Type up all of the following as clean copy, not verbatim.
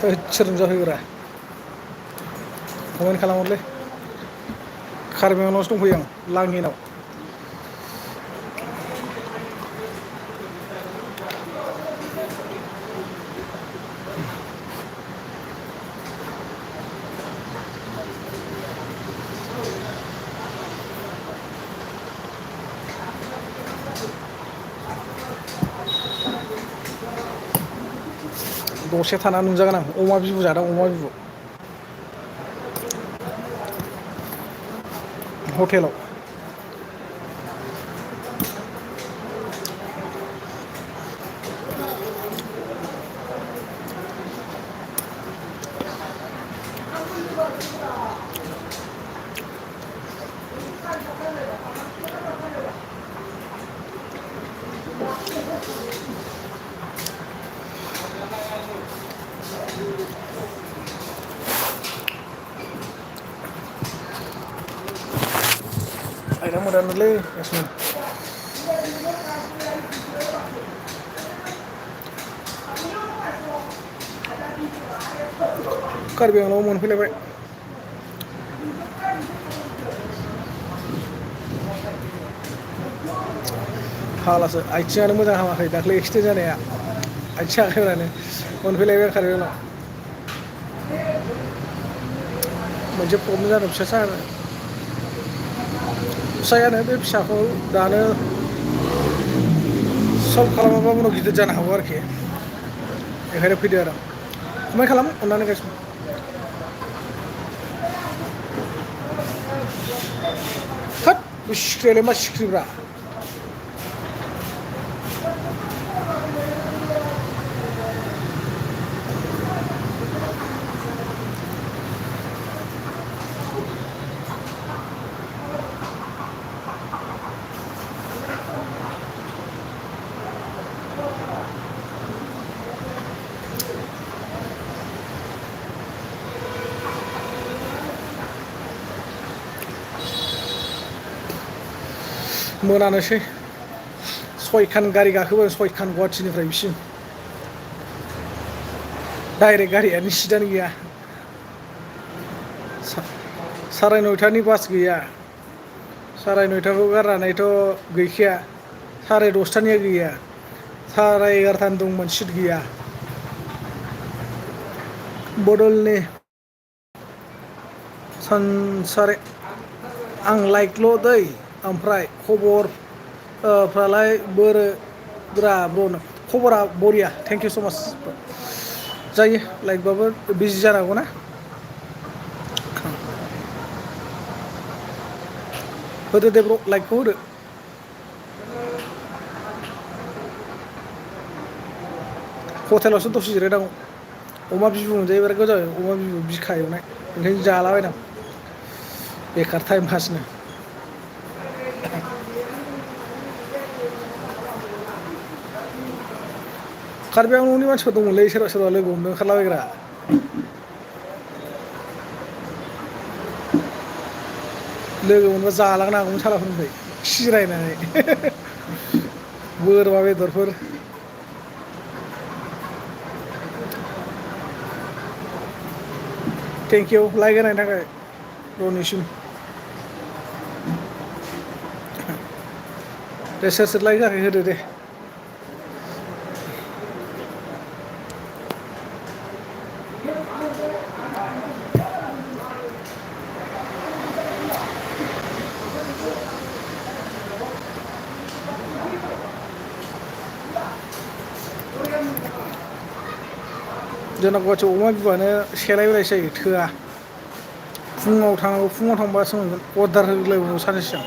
सोरजों जाफैब्रा कमेन्ट खालामहरलै कार्बिआंलंआवसो दंफैयो आं लांहिनाव दसे थाना नुजागोन आं अमा बिबु जादों अमा बिबु हटेलाव आयना मोदानोलै यासमिन कार्बिआंलंआव मोनफैलायबाय फाग्लासो आथिङानो मोजां हामाखै दाख्लै एक्सिडेन्ट जानाया आथिं आखाइफ्रानो मोनफैलायबाय कार्बिआंलं मोनसे प्रब्लेम जादों फिसासा आरो फिसायानो बे फिसाखौ दानो सल्भ खालामाबा उनाव गिदिर जानो हागौ आरोखि बेखायनो फैदो आरो कमेन्ट खालाम अननानै गासिबो होद बे सिख्रियालाय मा सिख्रिब्रा मोनानोसै सयखान गारि गाखोबाय सयखान गुवाहाटिनिफ्राय बिसिम डाइरेक्ट गारियानो सिटानो गैया साराय नयथानि बास गैया साराय नयथाखौ गारनानैथ' गैखाया साराय दसथानिया गैया साराय एगार'थानि दंमोन सिट गैया बडलनि सानसारे आं लाइकल' दै ओमफ्राय खबर फ्रालाय बोरोब्रा ब्र खबरा बरिया थेंक इउ स' माच जायो लाइकबाबो बिजि जानो हागौ ना होदो दे ब्र लाइकखौ होदो हटेलावसो दसे जिरायदां अमा बिबु मोनजायो बिराद गोथाव जाबाय अमा बिबु बिखा एवनाय ओंखायनो जालाबायदां बेखार टाइम पासनो कार्बिआंलंनि मानसिफोर दंमोनलै सोरबा सोरबा लोगो हमनो ओंखारलाबायग्रा लोगो मोनबा जालांनो हागौमोन सालाफोरनिफ्राय सिरायनानै बोरमा बेदरफोर थेंक इउ लाइक होनायनि थाखाय रनिसिम दे सोर सोर लाइक होआखै होदो दे जोंना गुवाहाटियाव अमा बिबुआनो सेलायलायसो जायो थोआ फुङाव थांनांगौ फुङाव थांबासो मोनगोन अर्दार होलायबावो सानसे सिगां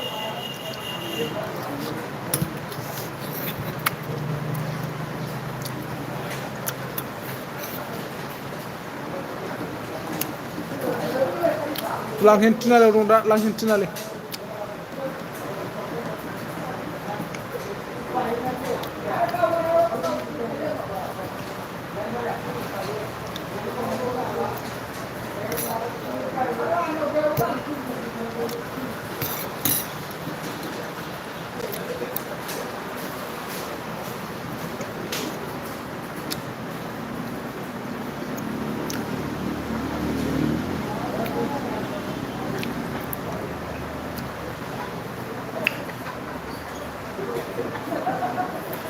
लांहिन तिनालियाव दं दा लांहिन तिनालि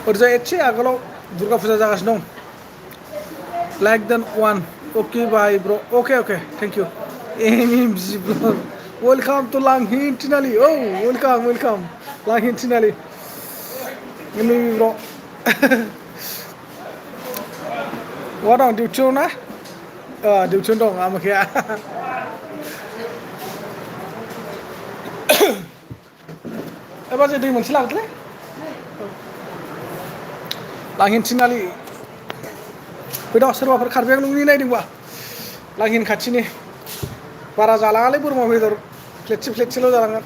ओरैजाय एसे आगोलाव दुर्गा फुजा जागासिनो दं लाइक देन वान ओके बाय ब्र ओके ओके थेंक इउ एम जि ब्लग वेलकाम टू लांहिन तिनालि औ वेलकाम वेलकाम लांहिन तिनालि एम ब्र बहा दं डिउटियाव ना डिउटियावनो दं आमोखाया एबार जों दै मोनसे लाबोदोलै लांहिन थिनालि फैद' सोरबाफोर कार्बिआंलंनि नायदोंबा लांहिन खाथिनि बारा जालाङालै बोरमा बेदर प्लेटसे प्लेटसेल' जालाङो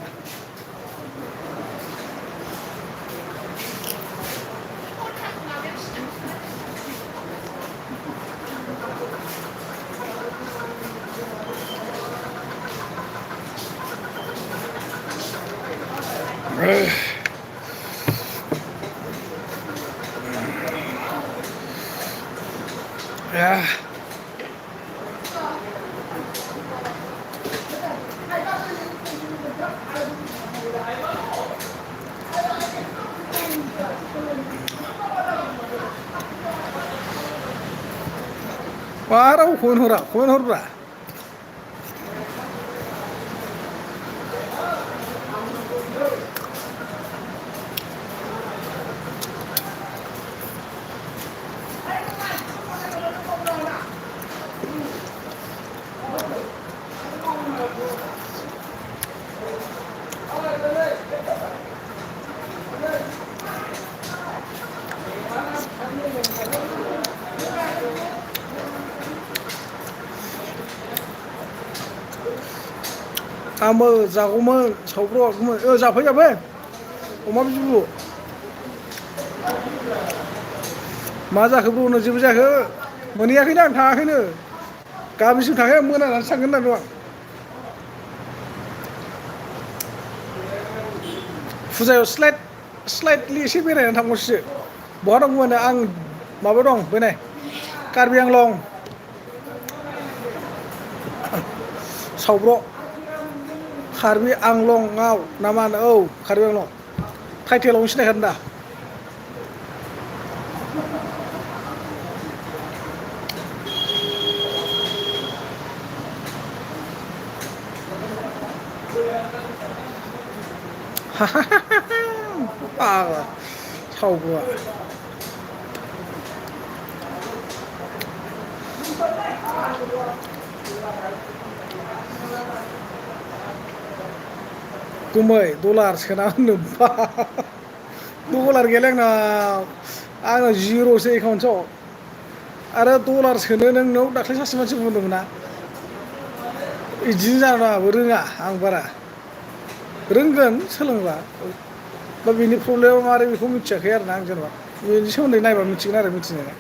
मा राव खमेन्ट हरब्रा आंबो जागौमोन सावब्रबगौमोन जाफै जाफै अमा बिबु मा जाखो ब्रनो जेबो जायाखै मोनहैयाखैनो आं थाङाखैनो गामिसिम थाङाखै आं मोनानानैसो थांगोन होनना दं आं फुजायाव स्लाइटलि एसे बेरायनानै थांगौसो बहा दं होनो आं माबायाव दं बैनाय कार्बिआंलं सावब्र' कार्बि आंलंआव ना मा होनो औ कार्बि आंलं टाइटेलावनो सिनायखादों दा फाग्ला सावब्र'आ गुमै डलार सोना होनो डलार गैयालै आंनाव जिर'सो एकाउन्टआव आरो डलार सोनो नोंनाव दाख्लै सासे मानसि बुंदोंमोन ना बिदिनो जानो आंहाबो रोङा आं बारा रोंगोन सोलोंबा दा बेनि प्रब्लेमा मारै बेखौ मिथियाखै आरोना आं जेनेबा बेनि सोमोन्दै नायबा मिथिगोन आरो मिथिनाया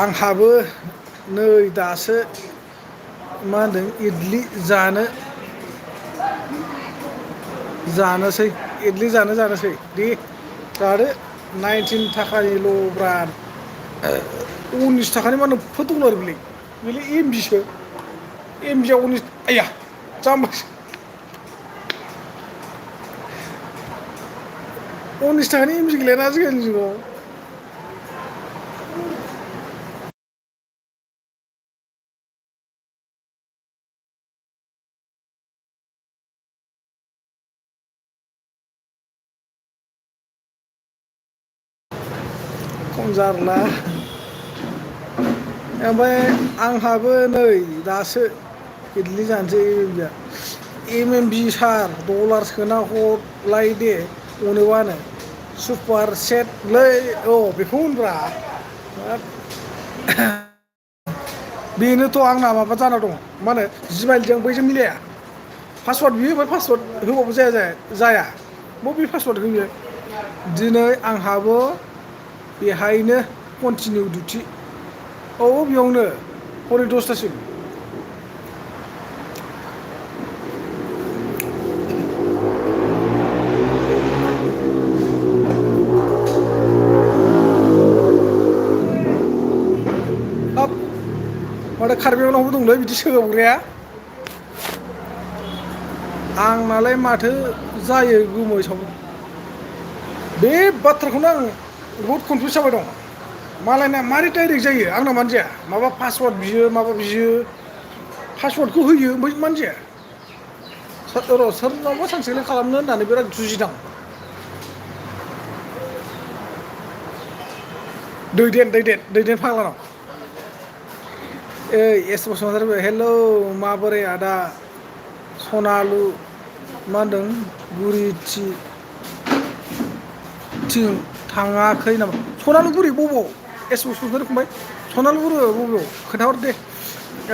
आंहाबो नै दासो मा होनदों इडलि जानोसै इडलि जानोसै दे जादो 19 थाखानिल' ब्रा 19 थाखानि मा एफा डलार बेलाय एमबिसो एमबिया 19 आया जाम्बासो 19 थाखानि एमबि गैलायाना आजिखालिनि जुगाव खम जारला ओमफ्राय आंहाबो नै दासो इडलि जानोसै एमबि सार डलार सोना हरलाय दे अनोबानो सुपार सेटलै औ बेखौ होनब्रा बेनोथ' आंना माबा जाना दं मा होनो जिमाइलजों बैजों मिलाया पासवार्ड बियो ओमफ्राय पासवार्ड होबाबो जाया बबे पासवार्ड होयो दिनै आंहाबो बेहायनो कन्टिनिउ डिउटि औ बेयावनो हरै 10थासिम कार्बिआंलंआवबो दंलै बिदि सोगावग्राया आंनालाय माथो जायो गोमो बे बाथ्राखौनो आं बहुद कनफिउस जाबाय दं मालायना मारै डाइरेक्ट जायो आंना मानो जाया माबा पासवार्ड बियो माबा बियो पासवार्डखौ होयो ओमफ्राय मानो जाया र' सोरनावबा सानसेखालि खालामनो होननानै बिराद जुजिदां दैदेन फाग्लानाव ओइ एस बसुमतारी हेलौ माबोरै आदा सनालु मा होनदों गुरिथि थिं थाङाखै नामा सनालुगुरि बबाव एस बसुमतारी फंबाय सनालुगुरि बबेयाव खोन्थाहर दे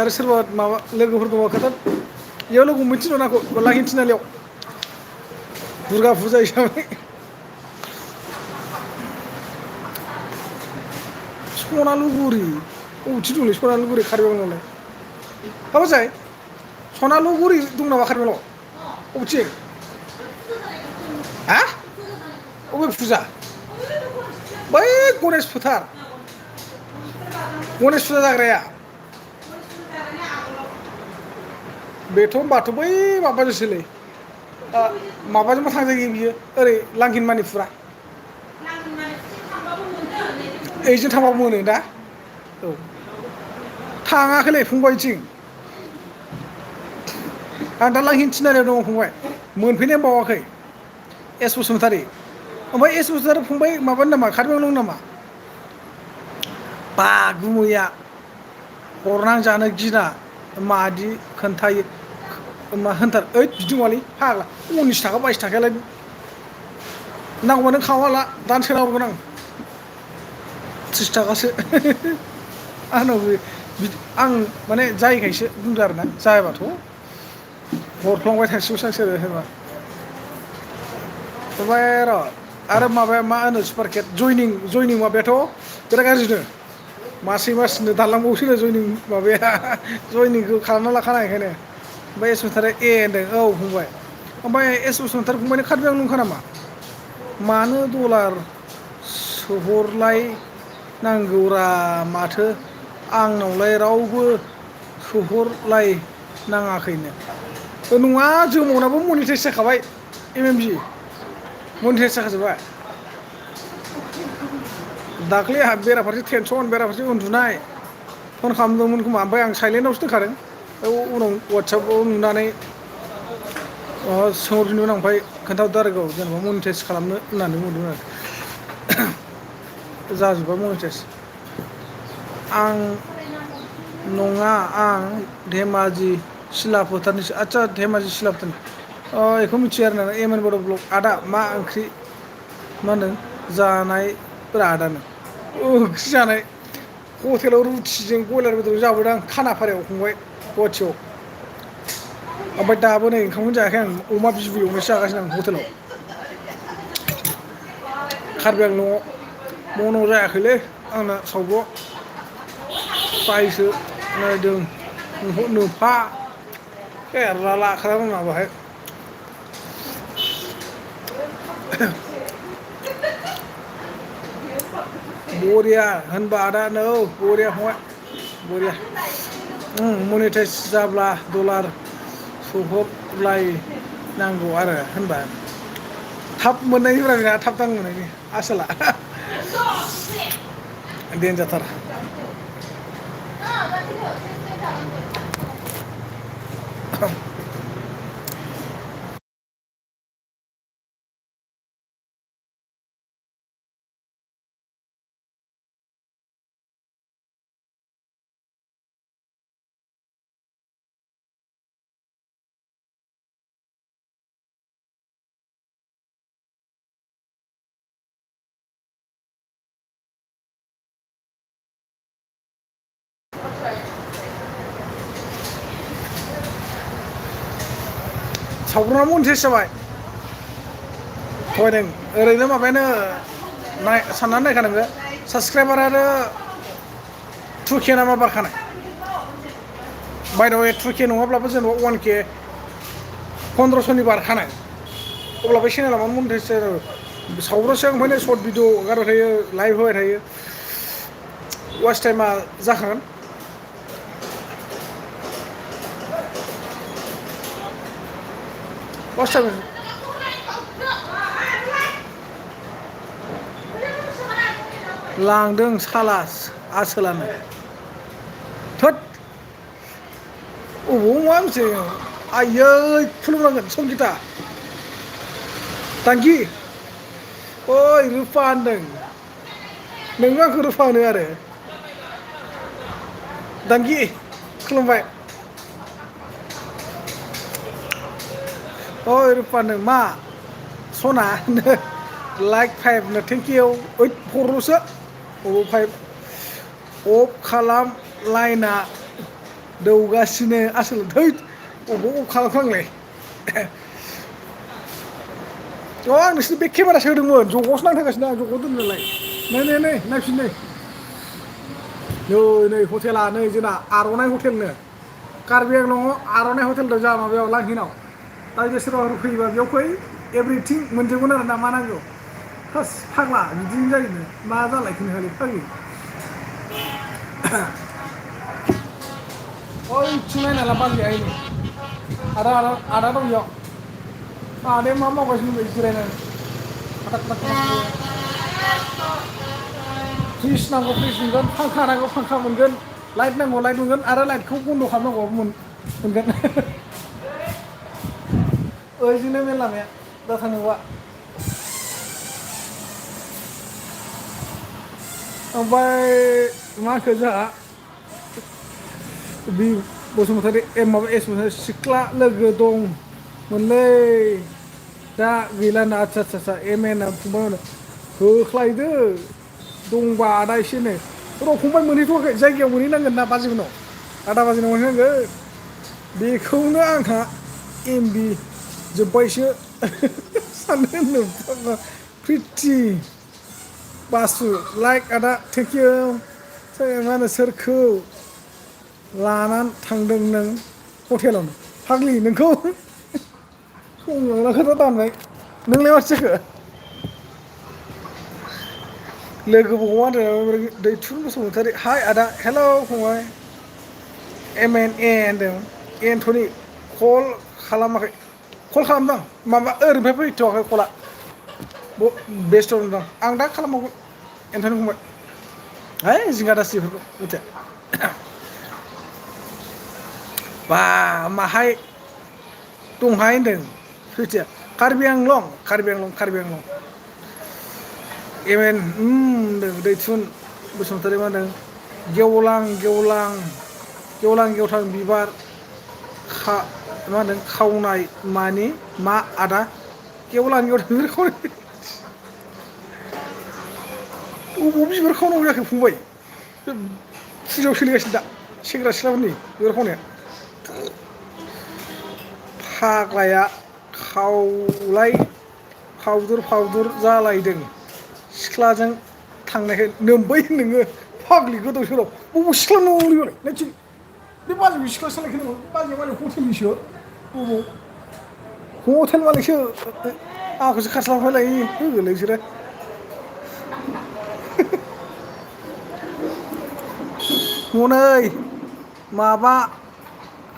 आरो सोरबा माबा लोगोफोर दङ खोथा बेयाव लोगो हमनो थिनहर आंखौ लांहिन थिनालियाव दुर्गा फुजा हिसाबै सनालुगुरि बबेथिं दंलै सनालुगुरि कार्बिआंलंआवलाय हाबा जाय सनालुगुरि दं नामा कार्बिआंलंआव बबेथिं हा अबे फुजा बै गनेश फोथार गनेश फुजा जाग्राया बेथ' होनबाथ' बै माबाजोंसोलै माबाजोंबो थांजायो बियो ओरै लांहिन मानिफुरा ओइजों थांबाबो मोनो दा औ थाङाखैलै फंबाय इथिं आं दा लांहिन थिनालियाव दङ फंबाय मोनफैनायानो बावाखै एस बसुमतारी ओमफ्राय एस बसुमतारी फंबाय माबानि नामा कार्बिआंलं नामा बा गुमैया हरनांजानो गिना मादि खोन्थायो मा होनथार ओइद बिदि नङालै फाग्ला 19 थाखा 22 थाखायालाय नांगौबा नों खालामना ला दानो सोना हरगोन आं 30 थाखासो आंनाव आं माने जायैखायसो बुंदों आरोना जायाबाथ' हरफ्लांबाय थासिगौसो आं सोरबा ओमफ्राय र' आरो माबाया मा होनो सुपारकेट जयनिं माबायाथ' बिराद गाज्रिनो मासैनो दानलांबावोसोनो जयनिं माबाया जयनिंखौ खालामना लाखानाय ओंखायनो ओमफ्राय एस बसुमतारी ए होनदों औ फंबाय ओमफ्राय एस बसुमतारी फंबायनि कार्बिआंलंखा नामा मानो डलार सोहरलाय नांगौरा माथो आंनावलाय रावबो सोहरलाय नाङाखैनो नङा जोमावनाबो मनिटाइस जाखाबाय MMB मनिटाइस जाखाजोब्बाय दाख्लै आंहा बेराफारसे टेनसन बेराफारसे उन्दुनाय फन खालामदोंमोन खोमा ओमफ्राय आं साइलेन्टआवसो दोनखादों उनाव वाट्सएपाव नुनानै सोंहरफिनदोंमोन आं ओमफ्राय खोन्थाहरदों आरो गाव जेनेबा मनिटाइस खालामनो होननानै बुंदों आरो जाजोब्बाय मनिटाइस आं नङा आं धेमाजि सिला फोथारनिसो आदसा धेमाजि सिला फोथारनि बेखौ मिथियो आरोना एम एन बर' ब्लक आदा मा ओंख्रि मा होनदों जानायफोरा आदानो ओंख्रि जानाय हटेलाव रुटिजों बयलार बेदरजों जाबोदों आं खानाफारायाव फंबाय गुवाहाटियाव ओमफ्राय दाबो नै ओंखामखौनो जायाखै आं अमा बिबु एवनायसो जागासिनो आं हटेलाव कार्बिआंलंआव मन' जायाखैलै आंना सावब' फ्रायसो नायदों नोफा एरला लाखादों आंना बाहाय बरिया होनबा आदा औ बरिया फंबाय बरिया मनिटाइस जाब्ला डलार सोहरलायनांगौ आरो होनबा थाब मोननायनिब्रा बेना थाब दां मोननायनि आसोला देनजारथार सावब्रना मनिटाइस जाबाय थगायदों ओरैनो माबायानो साननानै नायखा नोङो साबसक्राइबार आरो 2K नामा बारखानाय बायदावे 2K नङाब्लाबो जेनेबा 1K 1500नि बारखानाय अब्ला बे चेनेला मानो मनिटाइस जायो सावब्रसो ओमफ्राय सर्ट भिडिअ हगारबाय थायो लाइभ होबाय थायो वाच टाइमा जाखागोन लांदों सालास आसोलानो थोद अबाव मा मोनसे आयै खुलुमनांगोन संगिता थांखि ओइ रुफा होनदों नोंबो आंखौ रुफा होनो आरो दांगि खुलुमबाय ओइ रुपानो मा सना लाइक 5 नो थेंक इउ ओइद फरल'सो अबाव 5 अफ खालाम लाइना दौगासिनो आसोल थै अबाव अफ खालामखो आंलाय आं नोंसोरनि बे केमेरासो होदोंमोन जगावसो नांथागासिनो आं जगाव दोननोलाय नै नायफिन नै हटेला नै जोंना आर'नाइ हटेलनो कार्बि आंलंआव आर'नाइ हटेल दं जोंहा माबायाव लांहिनाव दा जुदि सोरबाफोर फैयोबा बेयाव फै एभ्रिथिं मोनजोबगोन आरो ना मा नांगौ हास फाग्ला बिदिनो जायोनो मा जालायखो नोंहालाय फाग्लि ओइथिं नायना ला बाजैया ओइनै आदा दं बेयाव आदाया मा मावगासिनो दं जिरायनानै फ्रिज नांगौ फ्रिज मोनगोन फांखा नांगौ फांखा मोनगोन लाइट नांगौ लाइट मोनगोन आरो लाइटखौ बन्द' खालामनांगौ मोनगोन ओइजोंनो मेन लामाया दा थांनोबा ओमफ्राय मा होनखो जोंहा बि बसुमतारी माबा एस बसुमतारी सिख्ला लोगो दंमोनलै दा गैलाना आदसा एम एन फंबाय मोनो होख्लायदो दंबा आदा एसेनो र' फंबाय मोनहैथ'वाखै जायगायाव मोनहैनांगोन ना बाजैमोनाव आदा बाजैनाव मोनहैनांगोन बेखौनो आंहा एमबि जोब्बायसो साननो प्रिथि बासु लाइक आदा थेंक इउ मा होनो सोरखौ लानानै थांदों नों हटेलावनो फाग्लि नोंखौ संलांना खोथा दानबाय नोंलाय माथो जाखो लोगोबो हमा होनदों दैथुन बसुमतारी हाय आदा हेलौ फंबाय एम एन ए होनदों एन्थनि कल खालामाखै कल खालामदों माबा ओरैनिफ्राय फैथ'वाखै कला बेस्थ' दं आं दा खालामबावगोन एन्थनि फंबाय है जिंगा दासि बेफोरखौ मिथिया बा माहाय दंहाय होनदों प्रिथिया कार्बि आंलं एम एन होनदों दैथुन बसुमतारी मा होनदों गेवलां बिबार मा होनदों खावनाय मानि मा आदा गेवलां बिबार खावनाय अबाव बिबार खावनांगौ जाखो फंबाय फुजायाव सोलिगासिनो दा सेंग्रा सिख्लाफोरनि बिबार खावनाया फाग्लाया खावदुर जालायदों सिख्लाजों थांनायखाय नोमबै नोङो फाग्लि गोदाव सोराव बबाव सिख्ला न'आवलाय बेलाय नायथिं बे बाजैखौ सिख्ला सालायखो नोङो बाजैया मालाय हटेलनिसो बबाव हटेल मालिकसो आंखौसो खारस्लाबलाय लायो होगोलै बिसोरो हनै माबा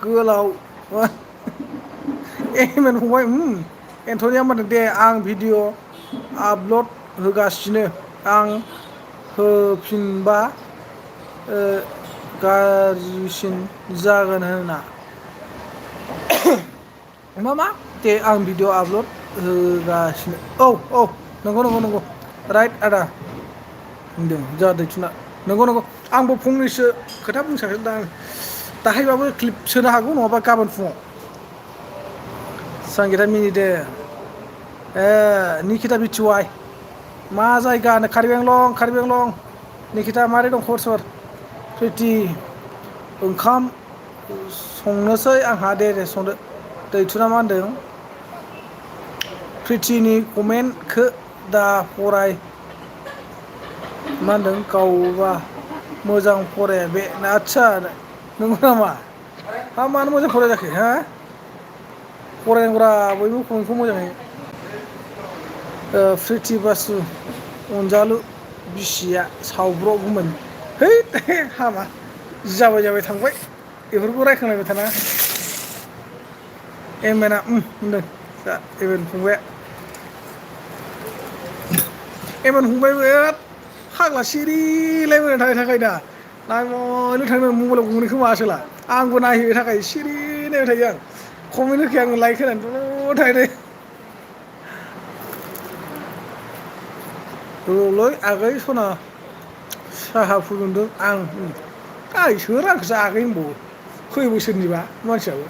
गोलाव एमएन फंबाय एन्थनिया होनदों दे आं भिडिअ आपल'ड होगासिनो आं होफिनबा गाज्रिसिन जागोन होना मा दे आं भिडिअ आपल'ड होगासिनो औ नंगौ राइट आदा होनदों जा दैथुना नंगौ आंबो फंनैसो खोथा बुंनो दा दाहायबाबो क्लिप सोनो हागौ नङाबा गाबोन फुङाव संगिता मिनिदों निकिता बिटिवाइ मा जायगा होनो कार्बिआंलं निकिता मारै दं खबर सबर प्रिथि ओंखाम संनोसै आंहा दे संदो दैथुना मा होनदों प्रिथिनि कमेन्टखौ दा फराय मा होनदों गावबा मोजां फराया बे आदसा नंगौ नामा मानो मोजां फराया जाखो हा फरायनांगौरा बयबो कमेन्टखौ मोजाङै प्रिथि बासु अनजालु बिसिया सावब्रबोमोन है हामा जाबाय थांबाय बेफोरखौ रायखांलायबाय थाना एमएनआ होनदों दा एबेन फंबाय एमोन फंबायबो फाग्ला सिरिलायबोनाय थाबाय थाखाय दा नायबायल' थाङो मबाइलाव गंनै खोमा आसोला आंबो नायहैबाय थाखाय सिरि नायबाय थायो आं कमेन्ट होखायो आं लाइक होनानै दलद थायो रलै आगै सना साहा फुदुंदों आं सोर आंखौसो आगै होनबावो खै बोसोरनिबा मानसियाबो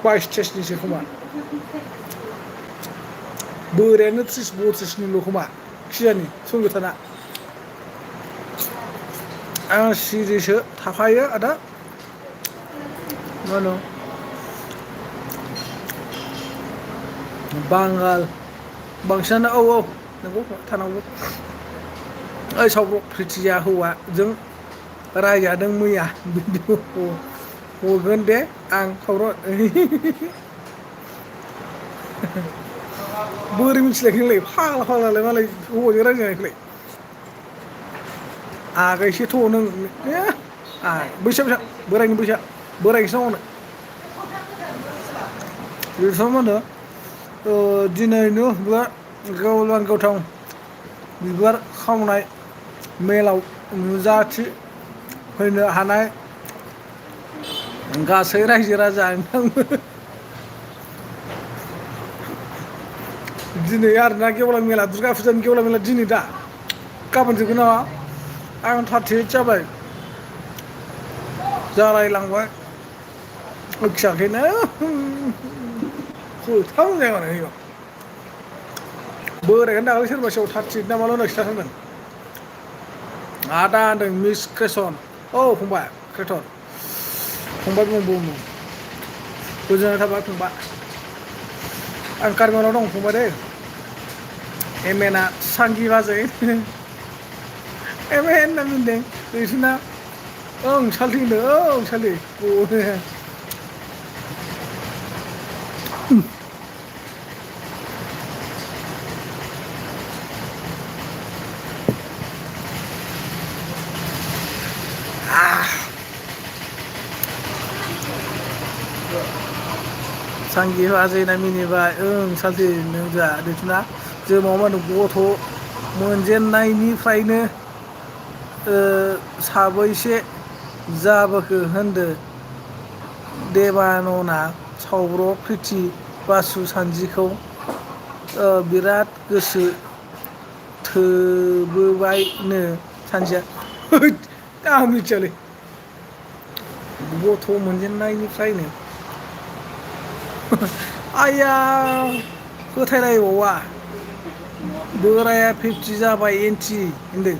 22-23निसो खोमा बोरायानो 30-32निल' खोमा खिजानि संगिताना आं सिरिसो थाफायो आदा मा होनो बांगाल बांसिनानो औ नोंगौ थानांगौ ओइ सावब' प्रिथिया हौवाजों रायजादों मैया भिडिअ हरगोन दे आं सावर बोरै मिथिलायखो नोंलाय फाग्ला फाग्लालाय मालाय हौवाजों रायजानायखौलाय आगैसोथ' नों बैसोआ बोरायनि बैसोआ बोरायसो नांगौनो बेथ' मा होनो दिनैनो बा गावलां गावथां बिबार खावनाय मेलाव नुजाथिफैनो हानाय गासै रायजो राजा नोंथांमोन दिनै आरोना गेवलां मेला दुर्गा फुजानि गेवलां मेला दिनै दा गाबोन जोबगोन नामा आं 38 जाबाय जालायलांबाय खियाखैनो फोथाव जाया मानो होयो बोरायखौनो दाखालै सोरबा सोरबा 38 नामाल' होनना खिथाथारदों आदा होनदों मिस क्रेसन औ फंबाय क्रेथन फंबाय बुं गोजोननाय थाबाय फंबाय आं कार्बिआंलं दं फंबाय दै एमएनआ सांगि बाजै एमएन होनना मिनदों दैथुना ओं सालथि होनदों औ सालथि सांगि बाजैना मिनिबाय ओं सालथि नों जोंहा दैथुना जों माबा होनो गथ' मोनजेननायनिफ्रायनो साबैसे जाबोखो होनदो देबानना सावब्र' प्रिथि बासु सानजिखौ बिराद गोसो थोबोबायनो सानजिया होद आं मिथियालै गथ' मोनजेननायनिफ्रायनो आइया फोथायलायबावा बोराया 50 जाबाय एन्टि होनदों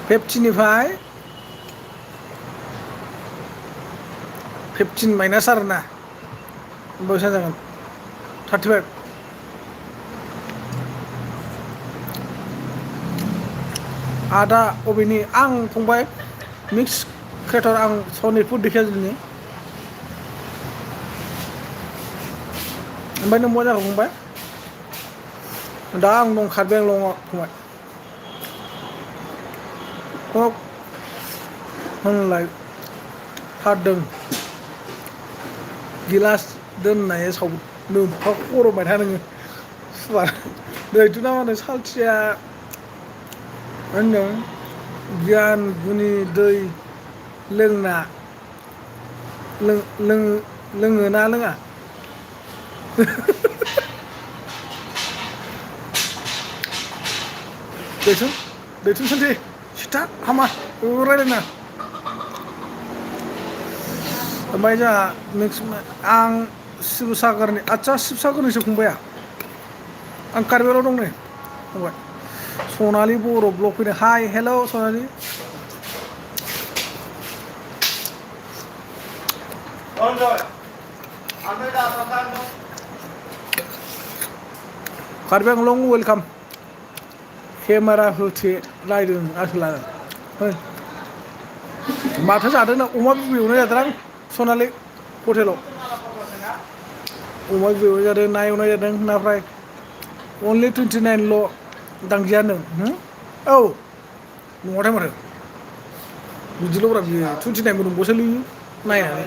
50निफ्राय 15 माइनास आरोना बेसेबां जागोन 35 आदा अबेनि आं फंबाय मिक्स क्रेटर आं सनितपुर दिखियाजुलिनि ओमफ्राय नों बहा जाखो फंबाय दा आं दं कार्बिआंलंआव फंबाय होनलाय थारदों गिलास दोननाया साव नोमफा खर'बाय था नोङो सुवार दैथुना मा होनो सालथिया होनदों गियान गुनि दै लोंना लोङोना लोङा दैथुन सालथि सिथा हामा रायलायना ओमफ्राय जोंहा नेक्स्ट आं शिबसागरनि आदसा शिबसागरनिसो फंबाया आं कार्बिआंलं दं नै फंबाय सनालि बर' ब्लग फैदों हाय हेल' सनालि कार्बिआंलं वेलकाम केमेरा होथे लायदों आसोला माथो जादों ना अमा बिबु एवनाय जादों आं सनालि हटेलाव अमा बिबु एवनाय जादों ना एवनाय जादों ना फ्राय अनलि 29ल' दांजाया नों औ नङाथाय माथो बिदिल'ब्रा बियो 29 बो नंबावसोलै नायनानै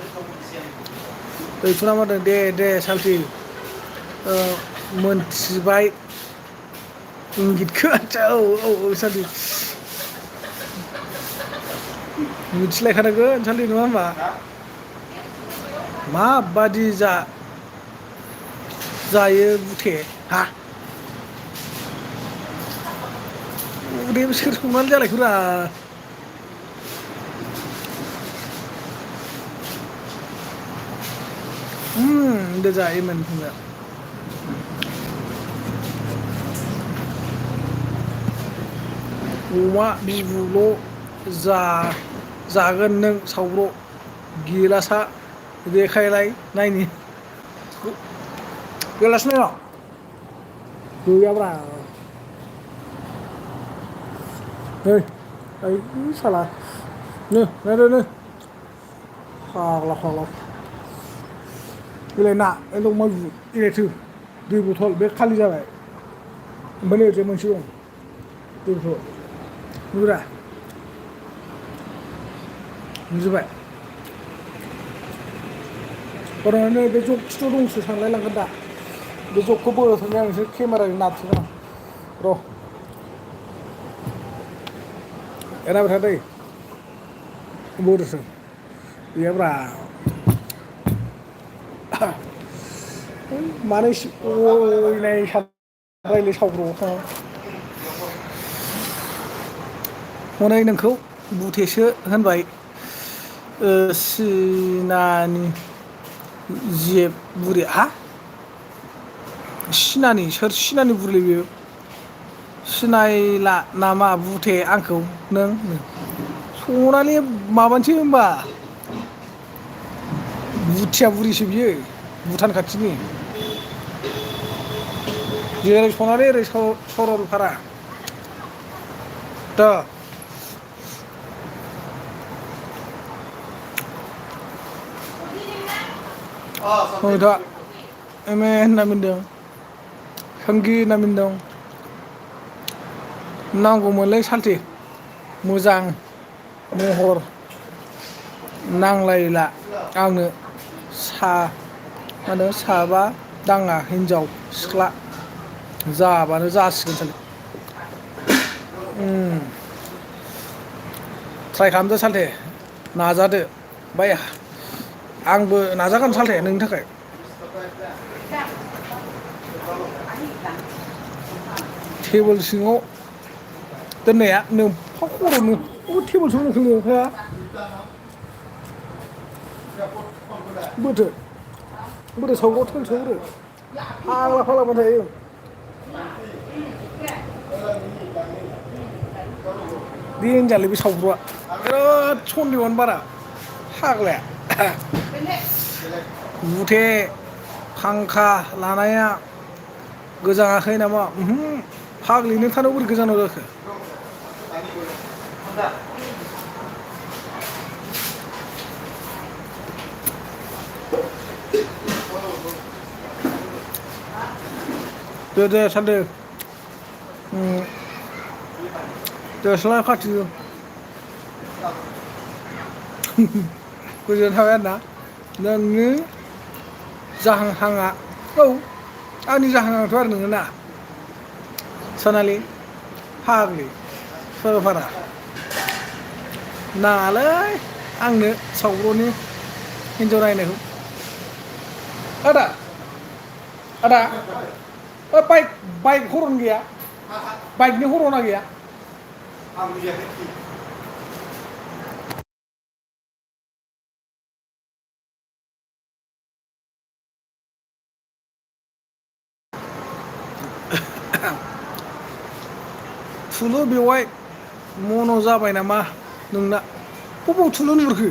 दैथुना मादों दे सालथि ओ मोनथिबाय इंगितखौ आदसा औ सालथे मिथिलायखानांगोन सालथे नङा होमबा माबादि जायो बुथे हा उदैयाव सोर संनानै जालायखोरा दे जायोमोन जोंना अमा बिबुल' जागोन नों सावब्र' गिलासा देखायलाय नायनि गेलासो गैयाब्रा नै ओइ साला नायदो नो फाग्ला बेलाय ना एकदम माजु एरेथो दै बथल बे खालि जाबाय ओमफ्राय नै ओरैजाय मोनसे दं दै बथल नुरा नुजोबबाय नै बे जग खिथु दंसो थांलाय लांगोन दा बे जगखौ बोनो थांनि आं नोंसोर केमेराजों नारसोगोन आं र' नायबाय था दै बोरोसो गैयाब्रा मानो अयनाय सानबायलै सावब्रआव थाङो हनै नोंखौ बुथेसो होनबाय सिनानि जियेब बुरि हा सिनानि सोर सिनानि बुरिलै बेयो सिनायला नामा बुथे आंखौ नों सनालि माबानोसै होनबा बुथिया बुरिसो बियो भुटान खाथिनि जेरै सनालि ओरै सरलपारा दा दा एम ए होनना मोनदों सोंगि होनना मोनदों नांगौमोनलै साल्थे मोजां महर नांलायला आंनो मा होनो साबा दाङा हिनजाव सिख्ला जाबानो जासिगोन साले ट्राइ खालामदो सालथे नाजादो ओमफ्राय आंबो नाजागोन सालथे नोंनि थाखाय टेबोल सिङाव दोननाया नोमफा खर'नो टेबोल सिङाव दोनखो हो बोरो सावग्राव टेबोल सायाव बोरो फाग्ला थायो देनजारलै बे सावग्रावा बिराद सन्देहआनो बारा फाग्लाया बुथे फांखा लानाया गोजाङाखै नामा फाग्लि नों थानायाव बोरै गोजानाव जाखो दे सालथे देरस्ला खाथियो गोजोन थाबाय आरोना नोंनि जाहांहाङा औ आंनि जाहांहांथ' आरो नोङो ना सनालि फाग्लि सरलपारा नाङालै आंनो सावब्र'नि हिनजाव नायनायखौ आदा बाइक हरन गैया बाइकनि हरना गैया थुलु बेवाय मन' जाबाय नामा नोंना बबाव थुलु नुहुरखो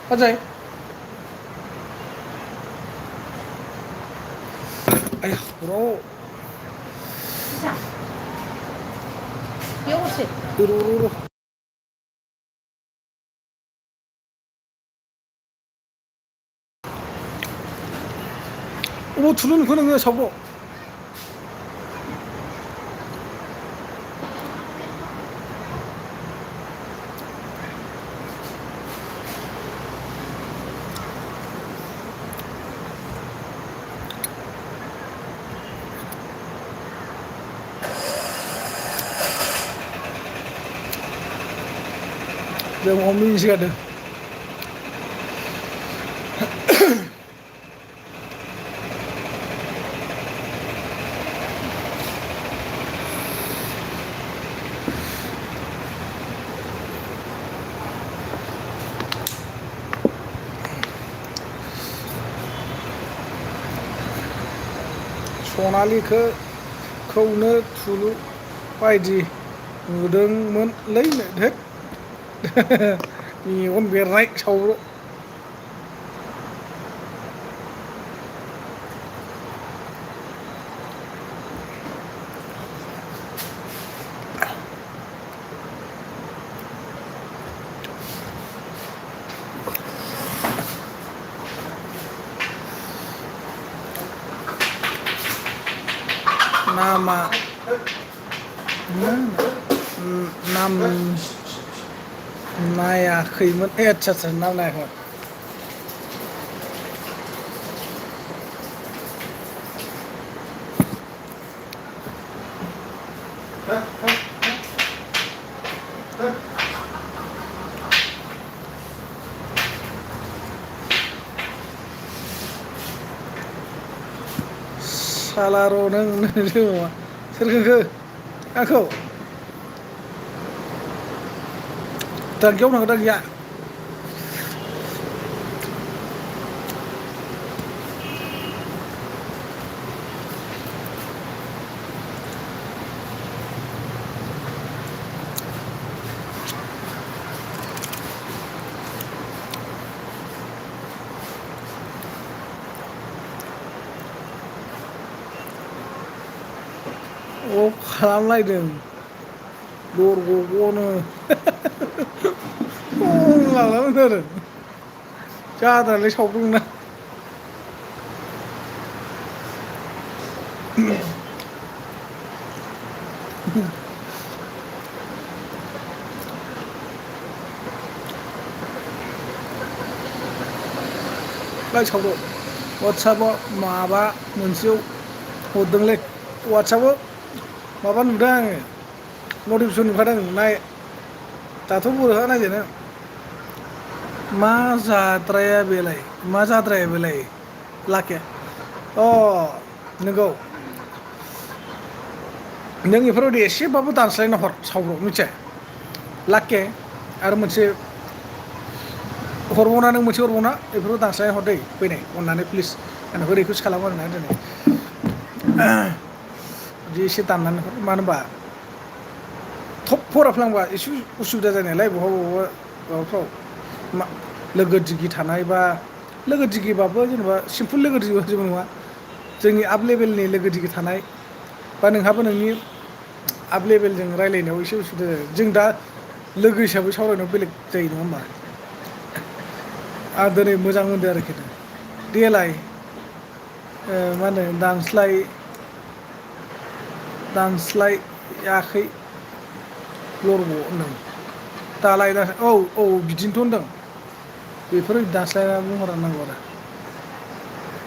बाजै आया र' अबाव थुलु नुखो नोङो सावब' जों हमनो मिथिगारदों सनालिखौ खौनो थुलु बायदि नुदोंमोनलै धोद मेगन बेरनाय सावब्र' नामा नाम नायाखैमोन आदसा आदसा नाम नायाखैमोन साला र' नों सोर खोखो आंखौ दांगियाव नांगौ दांगिया अफ खालामलायदों दर गग'नो लालामोन आरो जाद्रायालाय सावदोंना लाय सावद' वाट्सआपाव माबा मोनसेयाव हरदोंलै वाट्सआपाव माबा नुदों आङो नटिफिकेसन नुखादों नाय दाथ' बर'हा नायदोना मा जाद्राया बेलाय मा जाद्राया बेलाय लाखे अ नोंगौ नों बेफोरबायदि एसेबाबो दानस्लायना हर सावब्र' मिथिया लाके आरो मोनसे हरबावना नों मोनसे हरबावना बेफोरखौ दानस्लायना हर दै फैनाय अननानै प्लिज आंखौ रिकुइस्ट खालामो आरोना दिनै बिदि एसे दाननानै हर मानो होनबा थब फरायफ्लांबा एसे उसुबिदा जानायालाय बहाबा माबाफ्राव मा लोगो दिगि थानाय बा लोगो दिगिबाबो जेनेबा सिम्पोल लोगो दिगिबा जेबो नङा जोंनि आप लेभेलनि लोगो दिगि थानाय बा नोंहाबो नोंनि आप लेभेलजों रायलायनायाव एसे उसुबिदा जायो जों दा लोगो हिसाबै सावरायनायाव बेलेग जायो नङा होमबा आं दिनै मोजां मोनदों आरोखि देलाय मा होनो दानस्लायाखै लरग' होनदों दालाय दा औ औ बिदिनोथ' होनदों बेफोर दानस्लायना बुंहरनांगौ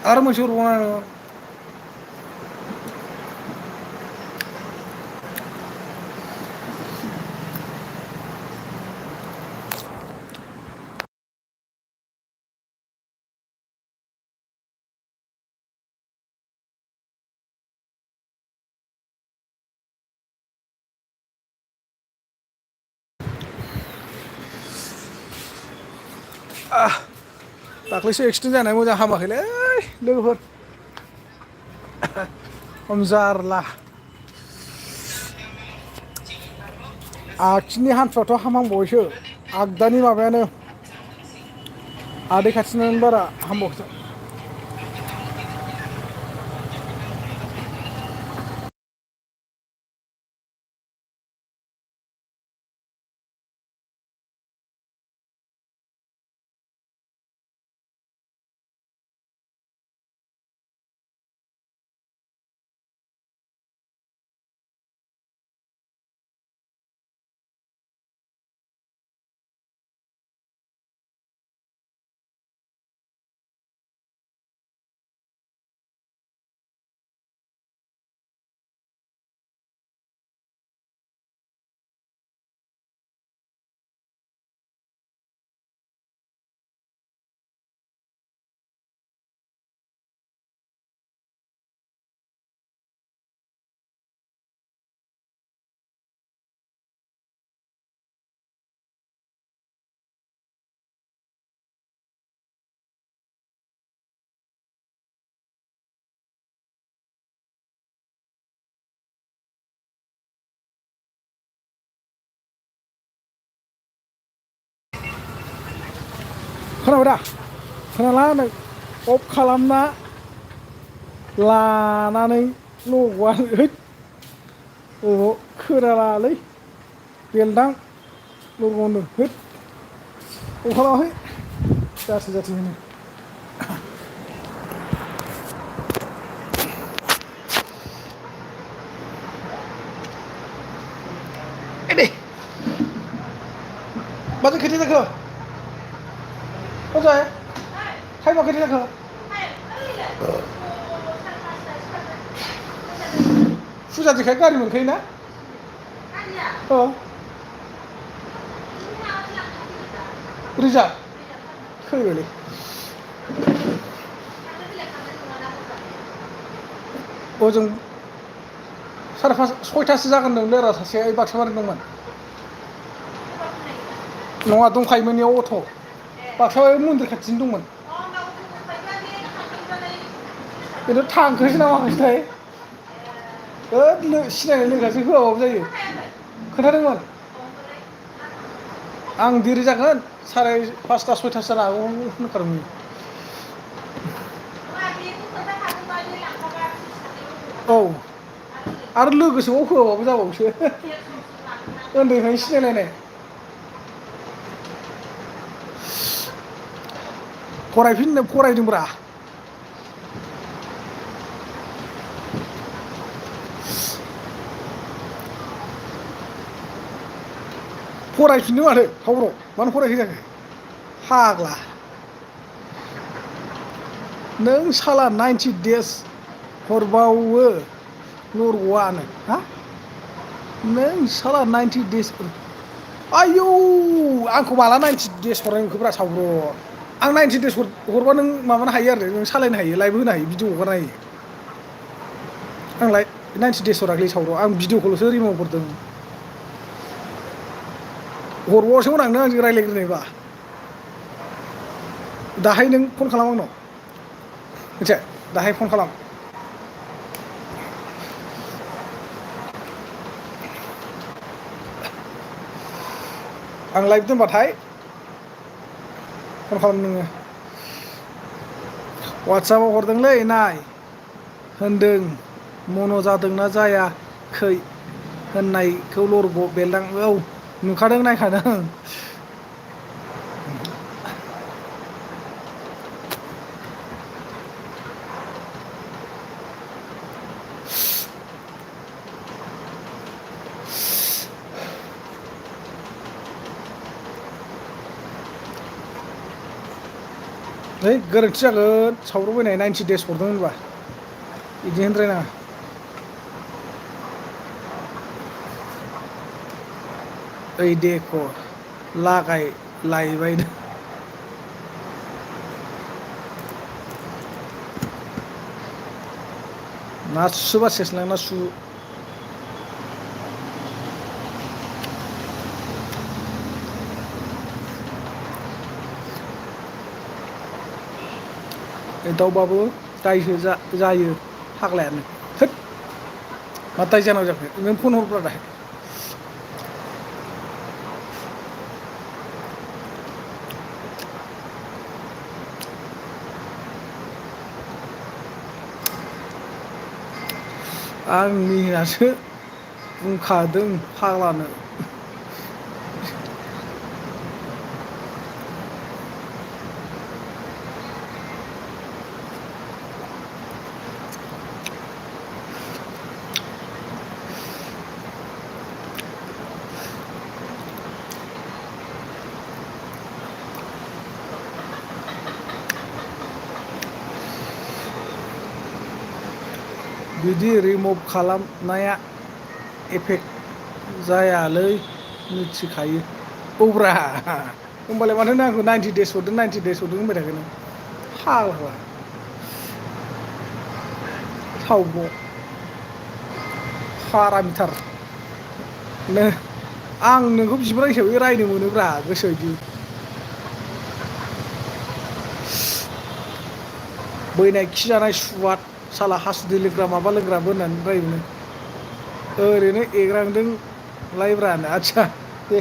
आरो मोनसे हरबावना नोङो दाख्लैसो एक्सिडेन्ट जानाया मोजां हामाखैलै लोगोफोर खम जारला आगसिनि हान्थुआथ' हामहांबावबायसो आगदानि माबायानो आदै खाथिनानो बारा हामबावसो खोनाबाय दा खोनाला नै अफ खालामना लानानै लग'आ हैद खोनालालै बेलदां लग'आवनो हैद अफ खालामाखै जाथि होनो दे माथो खोथि जाखो अजय टाइमा खोथि जाखो फुजा जोखाय गारि मोनखायो ना रिजार्भ थैबायलै ओजों साराय पास सयथासो जागोन नोंनो र' सासे ओइ बाक्साबारि दंमोन नङा दंखायोमोन इयाव अट' बाक्साबारि मन्दिर खाथिनि दंमोन बेथ' थांखोसो ना माखोसोथाय होद सिनायनाय लोगोआसो होआबाबो जायो खोन्थादोंमोन आं देरि जागोन साराय पासथा सयथासो जानो हागौ होनखादोंमोन औ आरो लोगोसेबाव होआबाबो जाबावसो उन्दैनिफ्रायनो सिनायलायनाय फरायदोंब्रा फरायफिनदों माथो टाउनाव मानो फरायाखै जाखो फाग्ला नों साला 90 देस हरबावो नरग'आनो हा नों साला 90 देस आयौ आंखौ माला 90 देस हरनाय नुखोब्रा सावब्र' आं 90 देस हरबा नों माबानो हायो आरो नों सालायनो हायो लाइभ होनो हायो भिडिअ हगारनो हायो आंलाय 90 देस हराखै सावर' आं भिडिअखौल'सो रिमुभ हरदों हरबावासोमोन आं नों आंजों रायज्लायग्रोनायबा दाहाय नों फन खालाम आंनाव मिथिबाय दाहाय फन खालाम आं लाइभ दोनबाथाय फन खालाम नोङो वाट्सएपाव हरदोंलै नाय होनदों मन' जादोंना जायाखै होननायखौ लरग' बेलदां औ नुखादों नायखादों है गोरोन्थि जागोन सावरबायनाय 90 देस हरदों होनबा बिदि होनद्रायनाङा ओइ देख' लागायलायबाय ना सुबा सेसलां ना सु दाउबाबो दायसो जायो फाग्लायानो होद मा दाय जानांगौ जाखो नों फन हरब्रा दाहाय आं मैयासो बुंखादों फाग्लानो बिदि रिमुभ खालामनाया एफेक्ट जायालै मिथिखायो औब्रा होमबालाय माथो नों आंखौ 90 देस हरदों 90 देस हरदों होनबाय थाखो नों फाग्ला सावब' हारामिथार नो आं नोंखौ बिबोनां हिसाबै रायनो मोनोब्रा गोसोबायदि बैनाय खि जानाय सुवाद साला हासुदै लोंग्रा माबा लोंग्राबो होननानै रायोमोन ओरैनो एग्रांदों लाइब्रानो आदसा दे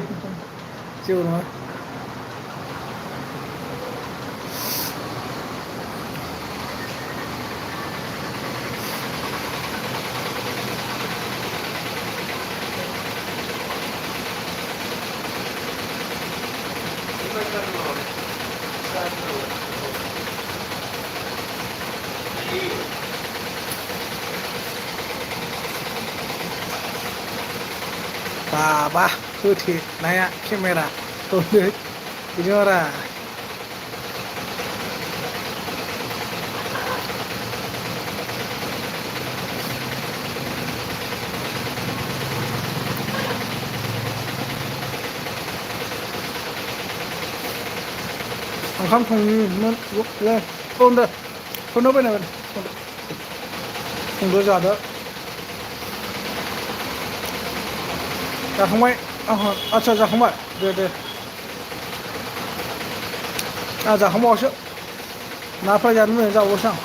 जेबो नङा बाबा होथेनाया केमेरा बिदिनोरा ओंखाम संनो संदो संनो बायनांगोन संदो जादो जाखांबाय आदसा जाखांबाय दे आंहा जाखांबावासो ना फ्राय जानो मोजां जाबावोसो आं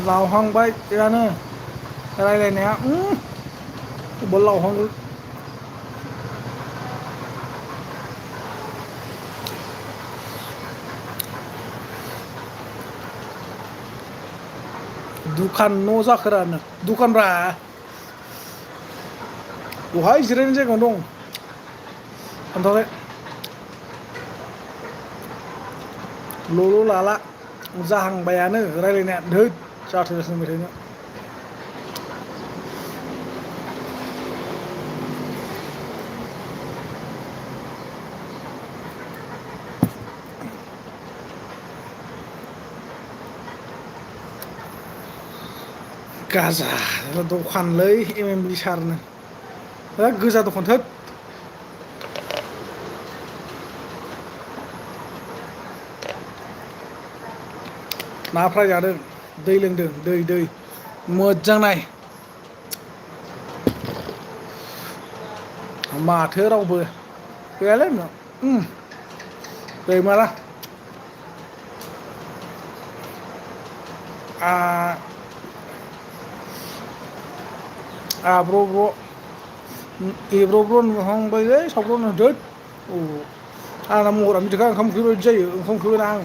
लावहांबाय यानो रायलायनाया अबाव लावहांङो दुखान न' जाखोरानो दुखानब्रा बहाय जिरायनाय जायगायावनो दं खोन्थाबाय ल'ल' लाला जाहांबायानो रायलायनाया धोद जाथो होनबाय थानो गाजा दखानलै एम सारनो गोजा दखान थोद ना फ्राय जादों दै लोंदों दै मोजां नाय माथो रावबो गैयालै दैमारा ब्र' ब्र' एब्र'ब्र' नुहांबायलै सावब्र'नो धोद आंना महरा बिदिखा ओंखाम उखैबा बिदि जायो ओंखाम उखैबायना आं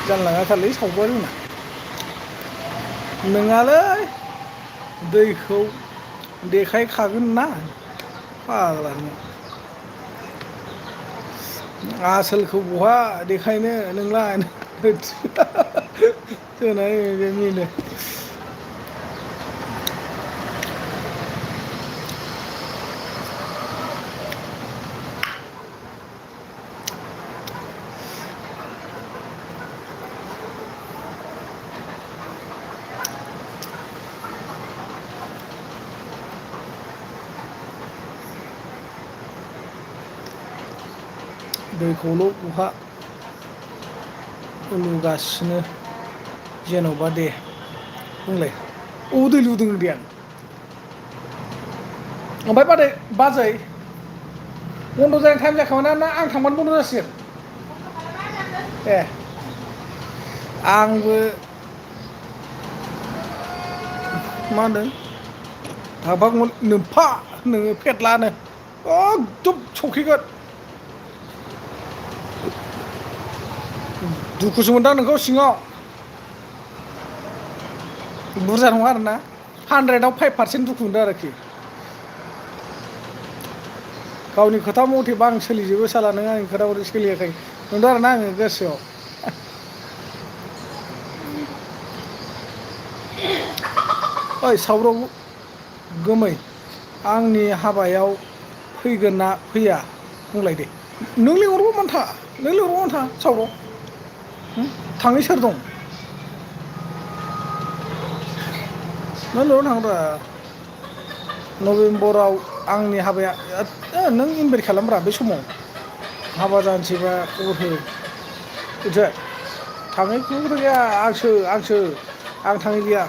जानला थारलै सावबाय जोंना नोङालै दैखौ देखायखागोन ना फाग्लानो आसोलखौ बहा देखायनो नोंलाय मिनो दैखौल' बहा लुगासिनो जेन'बा दे बुंलाय दै लुदों दे आं ओमफ्राय बाजै बन्द' जानाय टाइम जाखाबाय ना आं थांबानो बन्द' जासिगोन ए आंबो मा होनदों हाबागौमोन नोमफा नोङो फेदलानो एकदम सौखिगोन दुखुसो मोनदां नोंखौ सिङाव बुरजा नङा आरोना 100आव 5% दुखु मोनदों आरोखि गावनि खोथा मथेबा आं सोलिजोबो साला नों आंनि खोथा मथे सोलियाखै नंदों आरोना आङो गोसोआव ओइ सावराव गोमै आंनि हाबायाव फैगोन ना फैया बुंलाय दे नों लिंहरबा मानो थाङा नों लिंहरबा मानो थाङा सावराव थाङै सोर दं नों लिंहरबा थांब्रा नभेम्बराव आंनि हाबाया नों इनभाइट खालामब्रा बे समाव हाबा जानोसैबा खबर हो मिथिबाय थाङैखौथ' गैया आंसो आं थाङै गैया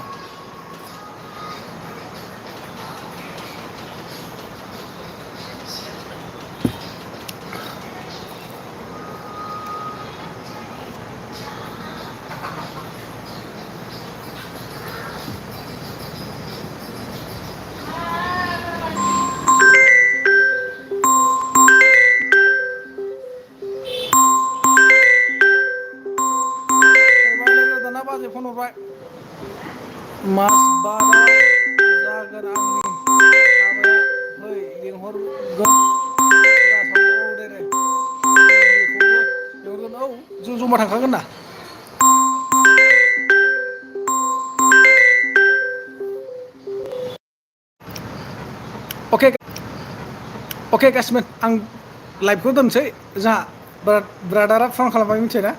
मास बारा जागोन आंनि हाबाया फै लिंहरगोन औ दे दे बेखौबो लिंहरगोन औ जों जमा थांखागोन ना अके अके गासिमोन आं लाइभखौ दोनसै जोंहा ब्रादारा फन खालामबाय मिथिबायना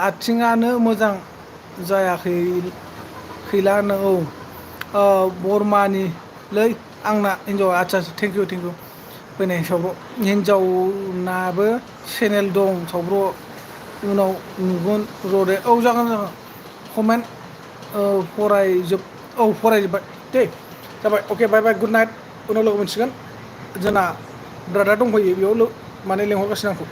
आथिङानो मोजां जायाखै खैलानो औ बरमानिलै आंना हिनजावा आदसा थेंकिउ थेंकिउ फैनाय सावब्र' हिनजावनाबो चेनेल दं सावब्र' उनाव नुगोन र' दे औ जागोन जागोन कमेन्ट फरायजोब औ फरायजोब्बाय दे जाबाय अके बाय बाय गुड नाइट उनाव लोगो मोनसिगोन जोंना ब्रादार दंफैयो बेयाव माने लेंहरगासिनो आंखौ